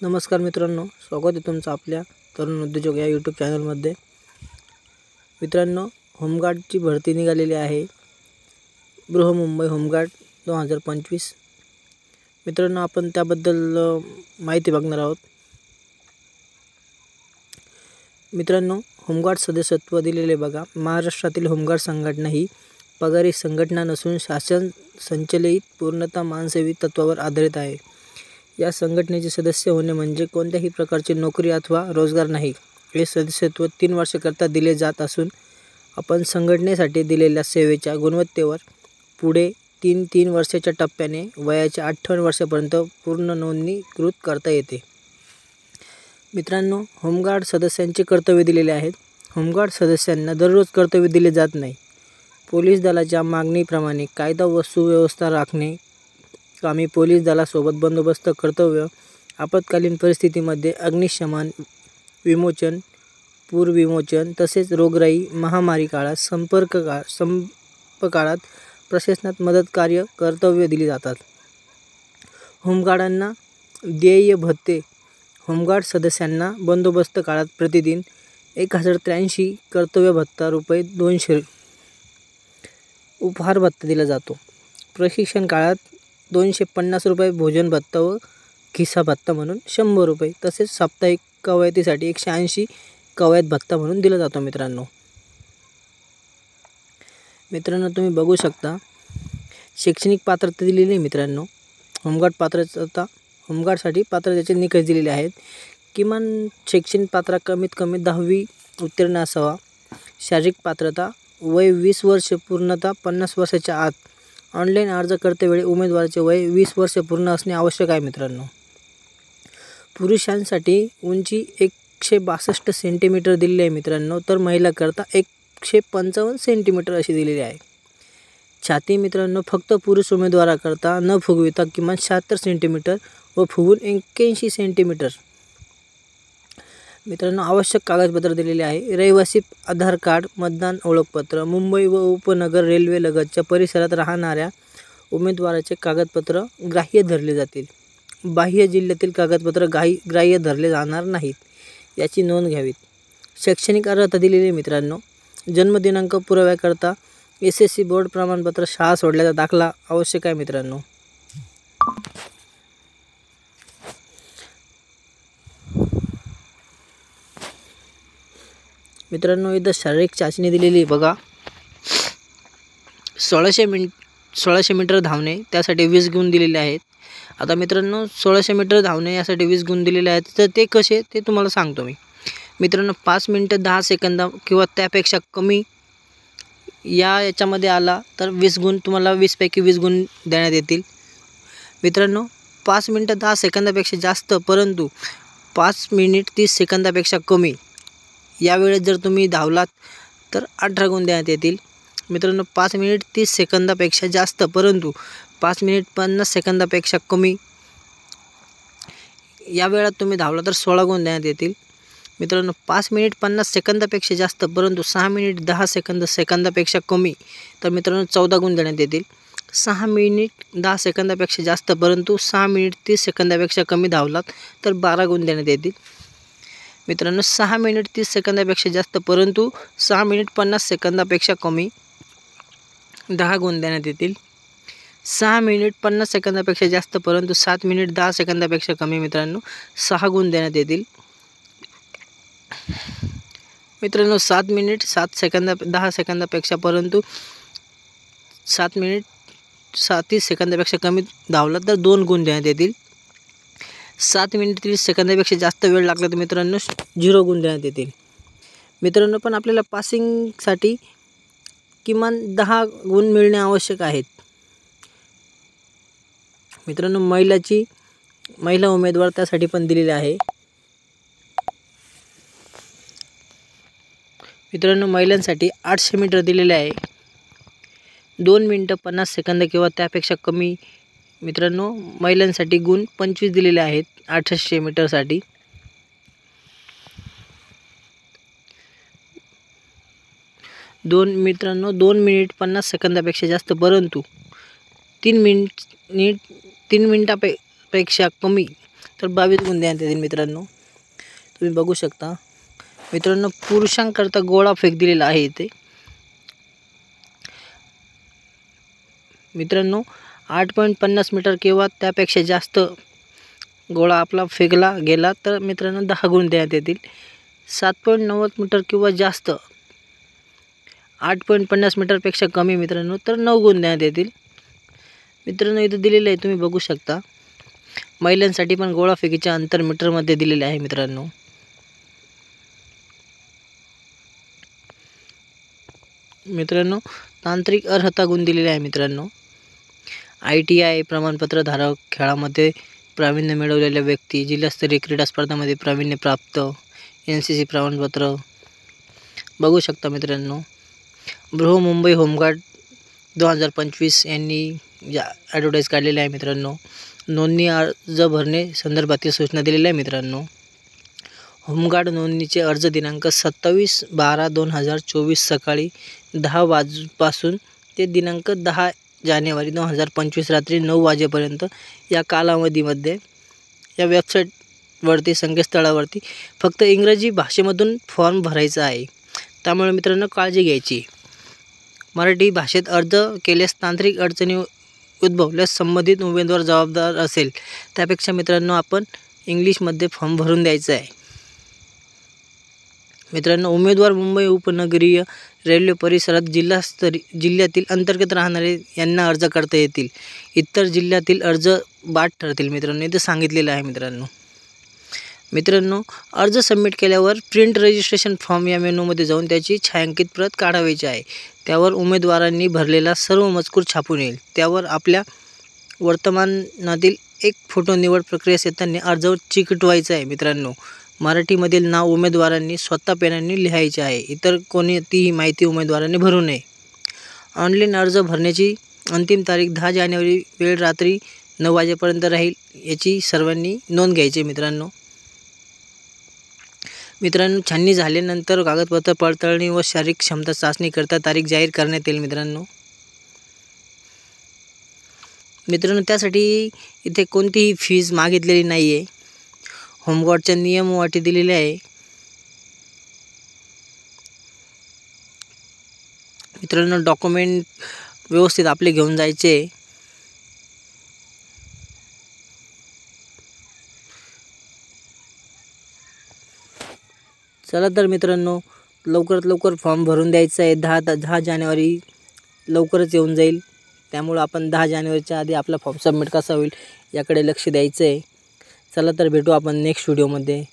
नमस्कार मित्रांनो, स्वागत आहे तुमचं आपल्या तरुण उद्योजक या यूट्यूब चॅनलमध्ये। मित्रांनो, होमगार्डची भरती निघालेली आहे। बृहमुंबई होमगार्ड 2025। मित्रांनो, आपण त्याबद्दल माहिती बघणार आहोत। मित्रांनो, होमगार्ड सदस्यत्व दिलेले बघा। महाराष्ट्रातील होमगार्ड संघटना ही पगारी संघटना नसून शासन संचलित पूर्णतः मानसेवी तत्वावर आधारित आहे। या संघटनेचे सदस्य होणे म्हणजे कोणत्याही प्रकारची नोकरी अथवा रोजगार नाही। हे सदस्यत्व 3 वर्षाकरता दिले जात असून आपण संघटनेसाठी दिलेल्या सेवेच्या गुणवत्तेवर पुढे 3 वर्षाच्या टप्प्याने वयाच्या 58 वर्षापर्यंत पूर्ण नोंदणीकृत करता येते। मित्रांनो, होमगार्ड सदस्यांचे कर्तव्य दिलेले आहेत। होमगार्ड सदस्यांना दररोज कर्तव्य दिले जात नाही। पोलीस दलाच्या मागणीप्रमाणे कायदा व सुव्यवस्था राखणे कामी पोलीस दलासोबत बंदोबस्त कर्तव्य, आपत्कालीन परिस्थितीमध्ये अग्निशमन, विमोचन, पूर विमोचन तसेच रोगराई महामारी काळात संप काळात प्रशासनात मदत कार्य कर्तव्य दिली जातात। होमगार्डांना देय भत्ते। होमगार्ड सदस्यांना बंदोबस्त काळात प्रतिदिन 1083 कर्तव्य भत्ता ₹200 उपहार भत्ता दिला जातो। प्रशिक्षण काळात ₹250 भोजन भत्ता व खिसा भत्ता म्हणून ₹100 तसेच साप्ताहिक कवायतीसाठी 180 कवायत भत्ता म्हणून दिला जातो। मित्रांनो, तुम्ही बघू शकता शैक्षणिक पात्रता दिलेली आहे। मित्रांनो, होमगार्डसाठी पात्रतेचे निकष दिलेले आहेत। किमान शैक्षणिक पात्रता कमीत कमी 10वी उत्तीर्ण असावा। शारीरिक पात्रता वय 20 वर्ष पूर्णतः 50 वर्षाच्या आत। ऑनलाईन अर्ज करतेवेळी उमेदवाराचे वय 20 वर्ष पूर्ण असणे आवश्यक आहे। मित्रांनो, पुरुषांसाठी उंची 162 सेंटीमीटर दिलेली आहे। मित्रांनो, तर महिलांकरता 155 सेंटीमीटर अशी दिलेली आहे। छाती मित्रांनो, फक्त पुरुष उमेदवाराकरता न फुगविता किमान 76 सेंटीमीटर व फुगून 81 सेंटीमीटर। मित्रांनो, आवश्यक कागदपत्र दिलेले आहे। रहिवासी आधार कार्ड, मतदान ओळखपत्र। मुंबई व उपनगर रेल्वे लगतच्या परिसरात राहणाऱ्या उमेदवाराचे कागदपत्र ग्राह्य धरले जातील। बाह्य जिल्ह्यातील कागदपत्र ग्राह्य धरले जाणार नाहीत, याची नोंद घ्यावी। शैक्षणिक अर्हता दिलेली आहे। मित्रांनो, जन्मदिनांक पुराव्याकरता SSC बोर्ड प्रमाणपत्र, शाळा सोडल्याचा दाखला आवश्यक आहे। मित्रांनो, इथं शारीरिक चाचणी दिलेली बघा। 1600 मीटर धावणे, त्यासाठी 20 गुण दिलेले आहेत। आता मित्रांनो, 1600 मीटर धावणे यासाठी 20 गुण दिलेले आहेत, तर ते कसे ते तुम्हाला सांगतो मी। मित्रांनो, 5 मिनिटं 10 सेकंद किंवा त्यापेक्षा कमी याच्यामध्ये आला तर 20 गुण तुम्हाला 20 पैकी 20 गुण देण्यात येतील। मित्रांनो, 5 मिनिटं 10 सेकंदापेक्षा जास्त परंतु 5 मिनिट 30 सेकंदापेक्षा कमी या वेळेत जर तुम्ही धावलात तर 18 गुण देण्यात येतील। मित्रांनो, 5 मिनिट 30 सेकंदापेक्षा जास्त परंतु 5 मिनिट 50 सेकंदापेक्षा कमी या वेळात तुम्ही धावला तर 16 गुण देण्यात येतील। मित्रांनो, 5 मिनिट 50 सेकंदापेक्षा जास्त परंतु 6 मिनिट 10 सेकंदापेक्षा कमी तर मित्रांनो 14 गुण देण्यात येतील। 6 मिनिट 10 सेकंदापेक्षा जास्त परंतु 6 मिनिट 30 सेकंदापेक्षा कमी धावलात तर 12 गुण देण्यात येतील। मित्रांनो, 6 मिनिट 30 सेकंदापेक्षा जास्त परंतु 6 मिनिट 50 सेकंदापेक्षा कमी 10 गुण देण्यात येतील। 6 मिनिट 50 सेकंदापेक्षा जास्त परंतु 7 मिनिट 10 सेकंदापेक्षा कमी मित्रांनो 6 गुण देण्यात येतील। मित्रांनो, 7 मिनिट 10 सेकंदापेक्षा परंतु 7 मिनिट 30 सेकंदापेक्षा कमी धावला तर 2 गुण देण्यात येतील। 7 मिनिट 30 सेकंदापेक्षा जास्त वेळ लागला तर मित्रांनो 0 गुण देण्यात येतील। मित्रांनो, पण आपल्याला पासिंगसाठी किमान 10 गुण मिळणे आवश्यक आहेत। मित्रांनो, महिला उमेदवार त्यासाठी पण दिलेले आहे। मित्रांनो, महिलांसाठी 800 मीटर दिलेले आहे। 2 मिनिटं 50 सेकंद किंवा त्यापेक्षा कमी। मित्रांनो, महिलांसाठी गुण 25 दिलेले आहेत 800 मीटरसाठी। मित्रांनो, 2 मिनिट 50 सेकंदापेक्षा जास्त परंतु 3 मिनिटापेक्षा कमी तर 22 गुण देण्यात येतील मित्रांनो. तुम्ही बघू शकता मित्रांनो, पुरुषांकरता गोळा फेक दिलेला आहे इथे मित्रांनो. 8.50 मीटर किंवा त्यापेक्षा जास्त गोळा आपला फेकला गेला तर मित्रांनो 10 गुण देण्यात येतील. 7.90 मीटर किंवा जास्त 8.50 मीटरपेक्षा कमी मित्रांनो तर 9 गुण देण्यात येतील मित्रांनो. इथं दिलेलं आहे तुम्ही बघू शकता. महिलांसाठी पण गोळा फेकीचे अंतर मीटरमध्ये दिलेले आहे मित्रांनो. मित्रांनो तांत्रिक अर्हता गुण दिलेले आहे मित्रांनो. ITI प्रमाणपत्र धारक, खेळामध्ये प्रावीण्य मिळवलेल्या व्यक्ती, जिल्हास्तरीय क्रीडा स्पर्धांमध्ये प्रावीण्य प्राप्त, NCC प्रमाणपत्र बघू शकता मित्रांनो. बृहन्मुंबई होमगार्ड 2025 यांनी ॲडव्हर्टाईज काढलेले आहे मित्रांनो. नोंदणी अर्ज भरणे संदर्भातील सूचना दिलेल्या आहे मित्रांनो. होमगार्ड नोंदणीचे अर्ज दिनांक 27/12/2024 सकाळी 10 वाजपासून ते दिनांक 10 जानेवारी 2025 रात्री 9 वाजेपर्यंत या कालावधीमध्ये या वेबसाईटवरती संकेतस्थळावरती फक्त इंग्रजी भाषेमधून फॉर्म भरायचा आहे. त्यामुळे मित्रांनो काळजी घ्यायची. मराठी भाषेत अर्ज केल्यास तांत्रिक अडचणी उद्भवल्यास संबंधित उमेदवार जबाबदार असेल. त्यापेक्षा मित्रांनो आपण इंग्लिशमध्ये फॉर्म भरून द्यायचा आहे मित्रांनो. उमेदवार मुंबई उपनगरीय रेल्वे परिसरात जिल्ह्यातील अंतर्गत राहणारे यांना अर्ज करता येतील. इतर जिल्ह्यातील अर्ज बाद ठरतील मित्रांनो, इथं सांगितलेलं आहे मित्रांनो. अर्ज सबमिट केल्यावर प्रिंट रजिस्ट्रेशन फॉर्म या मेनूमध्ये जाऊन त्याची छायांकित प्रत काढायची आहे. त्यावर उमेदवारांनी भरलेला सर्व मजकूर छापून येईल. त्यावर आपल्या वर्तमानातील एक फोटो निवड प्रक्रियेस येताना अर्जावर चिकटवायचा आहे मित्रांनो. मराठीमधील नाव उमेदवारांनी स्वतः पेनाने लिहायचे आहे. इतर कोणतीही माहिती उमेदवारांनी भरू नये. ऑनलाईन अर्ज भरण्याची अंतिम तारीख 10 जानेवारी वेळ रात्री 9 वाजेपर्यंत राहील. याची सर्वांनी नोंद घ्यायची मित्रांनो. छाननी झाल्यानंतर कागदपत्र पडताळणी व शारीरिक क्षमता चाचणीकरता तारीख जाहीर करण्यात येईल मित्रांनो. त्यासाठी इथे कोणतीही फीज मागितलेली नाही आहे. होमगार्डच्या नियम व अटी दिलेले आहे मित्रांनो. डॉक्युमेंट व्यवस्थित आपले घेऊन जायचे. चला तर मित्रांनो लवकरात लवकर फॉर्म भरून द्यायचा आहे. 10 जानेवारी लवकरच येऊन जाईल. त्यामुळे आपण 10 जानेवारीच्या आधी आपला फॉर्म सबमिट कसा होईल याकडे लक्ष द्यायचं आहे. चला तर भेटू आपण नेक्स्ट व्हिडिओमध्ये.